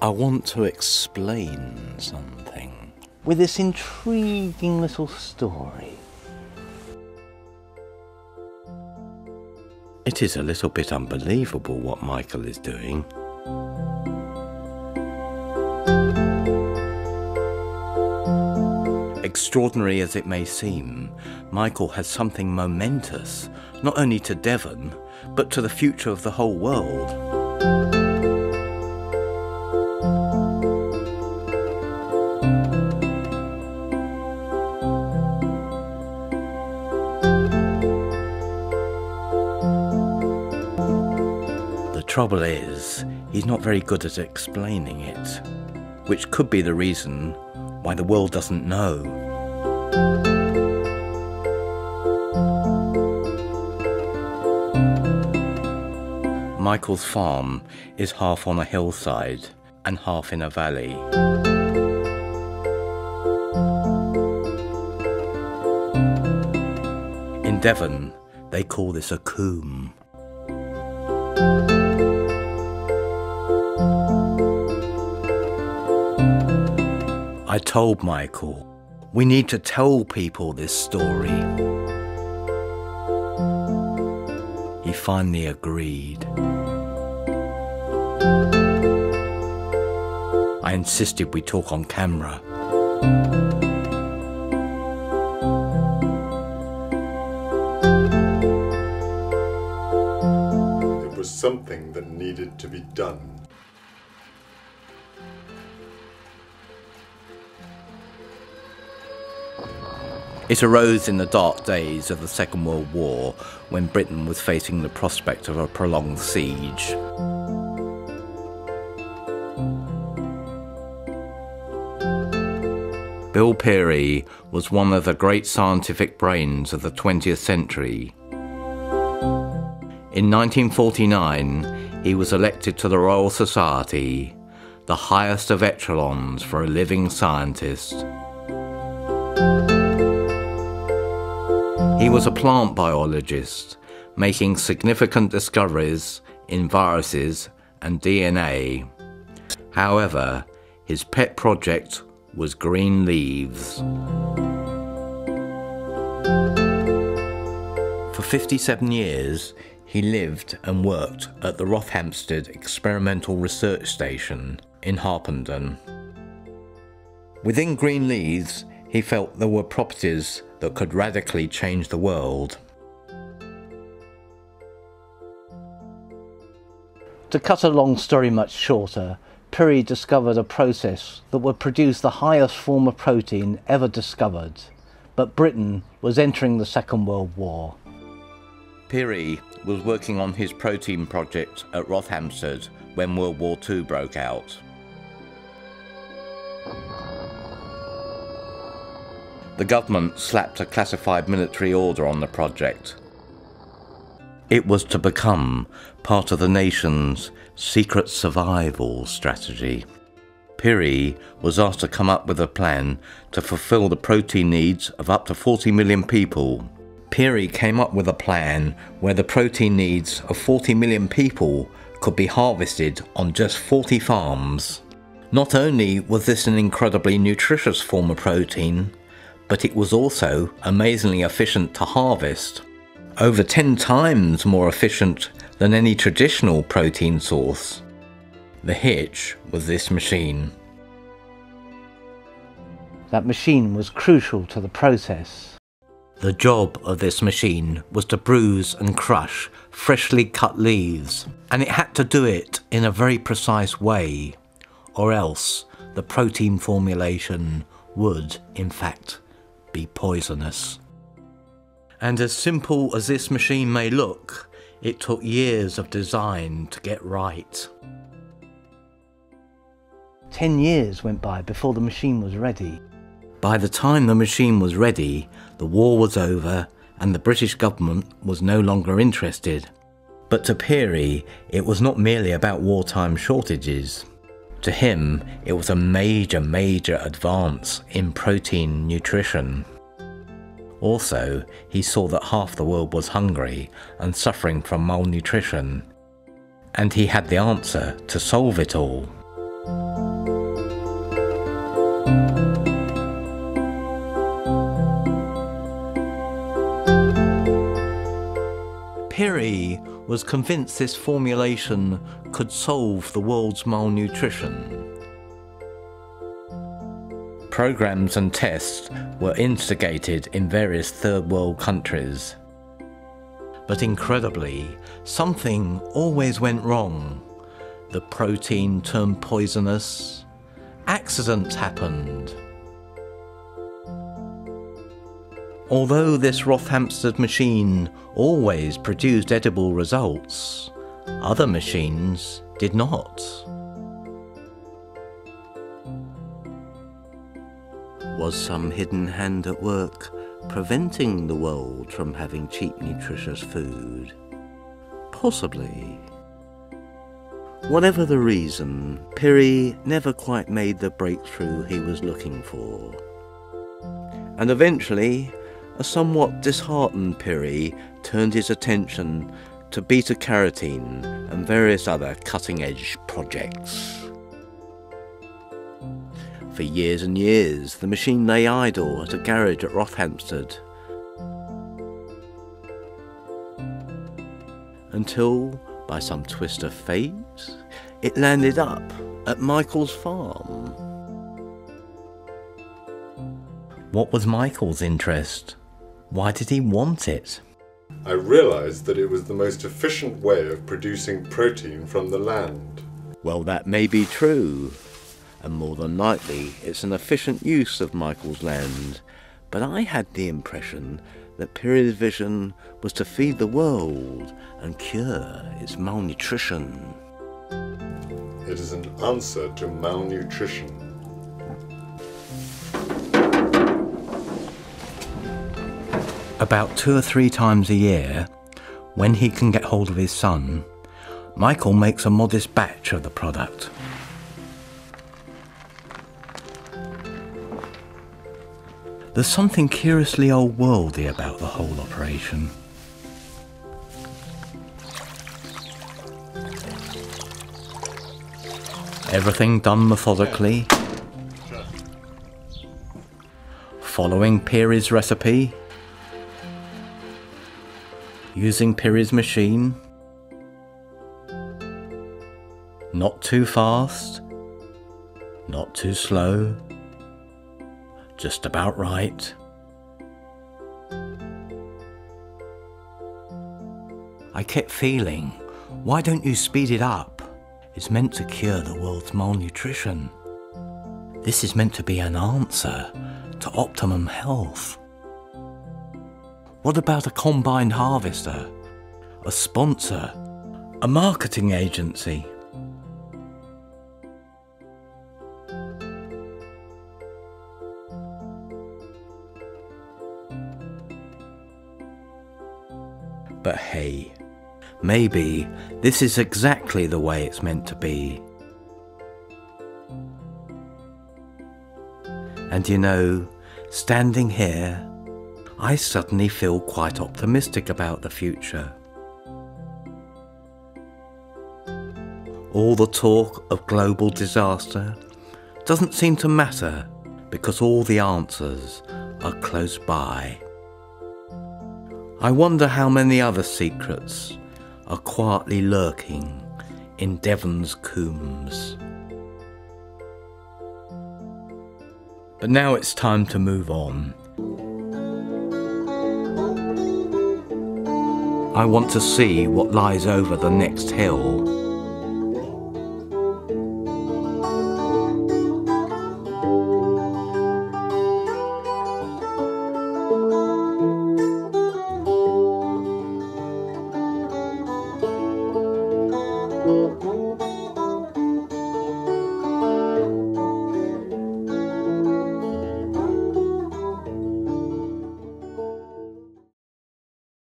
I want to explain something with this intriguing little story. It is a little bit unbelievable what Michael is doing. Extraordinary as it may seem, Michael has something momentous, not only to Devon, but to the future of the whole world. The trouble is, he's not very good at explaining it, which could be the reason why the world doesn't know. Michael's farm is half on a hillside and half in a valley. In Devon, they call this a coombe. I told Michael, we need to tell people this story. He finally agreed. I insisted we talk on camera. It was something that needed to be done. It arose in the dark days of the Second World War, when Britain was facing the prospect of a prolonged siege. Bill Peary was one of the great scientific brains of the 20th century. In 1949, he was elected to the Royal Society, the highest of echelons for a living scientist. He was a plant biologist, making significant discoveries in viruses and DNA. However, his pet project was green leaves. For 57 years, he lived and worked at the Rothamsted Experimental Research Station in Harpenden. Within green leaves, he felt there were properties that could radically change the world. To cut a long story much shorter, Peary discovered a process that would produce the highest form of protein ever discovered, but Britain was entering the Second World War. Peary was working on his protein project at Rothamsted when World War II broke out. The government slapped a classified military order on the project. It was to become part of the nation's secret survival strategy. Peary was asked to come up with a plan to fulfill the protein needs of up to 40 million people. Peary came up with a plan where the protein needs of 40 million people could be harvested on just 40 farms. Not only was this an incredibly nutritious form of protein, but it was also amazingly efficient to harvest. Over 10 times more efficient than any traditional protein source. The hitch was this machine. That machine was crucial to the process. The job of this machine was to bruise and crush freshly cut leaves, and it had to do it in a very precise way, or else the protein formulation would, in fact, be poisonous. And as simple as this machine may look, it took years of design to get right. 10 years went by before the machine was ready. By the time the machine was ready, the war was over and the British government was no longer interested. But to Peary, it was not merely about wartime shortages. To him, it was a major advance in protein nutrition. Also, he saw that half the world was hungry and suffering from malnutrition, and he had the answer to solve it all. Peary was convinced this formulation could solve the world's malnutrition. Programs and tests were instigated in various third world countries. But incredibly, something always went wrong. The protein turned poisonous. Accidents happened. Although this Rothamsted machine always produced edible results, other machines did not. Was some hidden hand at work preventing the world from having cheap, nutritious food? Possibly. Whatever the reason, Peary never quite made the breakthrough he was looking for. And eventually, a somewhat disheartened Peary turned his attention to beta-carotene and various other cutting-edge projects. For years and years, the machine lay idle at a garage at Rothamsted, until, by some twist of fate, it landed up at Michael's farm. What was Michael's interest? Why did he want it? I realized that it was the most efficient way of producing protein from the land. Well, that may be true, and more than likely it's an efficient use of Michael's land, but I had the impression that Peary's vision was to feed the world and cure its malnutrition. It is an answer to malnutrition. About 2 or 3 times a year, when he can get hold of his son, Michael makes a modest batch of the product. There's something curiously old-worldy about the whole operation. Everything done methodically, following Peary's recipe, using Peary's machine, not too fast, not too slow, just about right. I kept feeling, why don't you speed it up? It's meant to cure the world's malnutrition. This is meant to be an answer to optimum health. What about a combined harvester, a sponsor, a marketing agency? But hey, maybe this is exactly the way it's meant to be. And you know, standing here, I suddenly feel quite optimistic about the future. All the talk of global disaster doesn't seem to matter because all the answers are close by. I wonder how many other secrets are quietly lurking in Devon's combs. But now it's time to move on. I want to see what lies over the next hill.